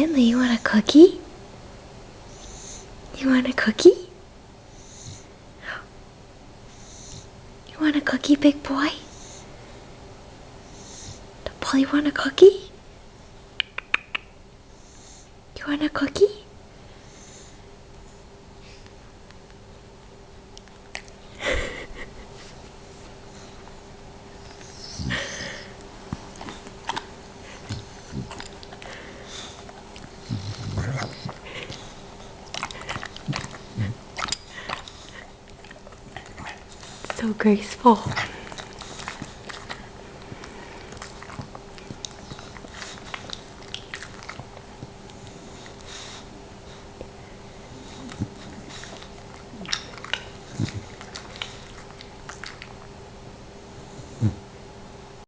Bentley, you want a cookie? You want a cookie? You want a cookie, big boy? Polly want a cookie? You want a cookie? So graceful.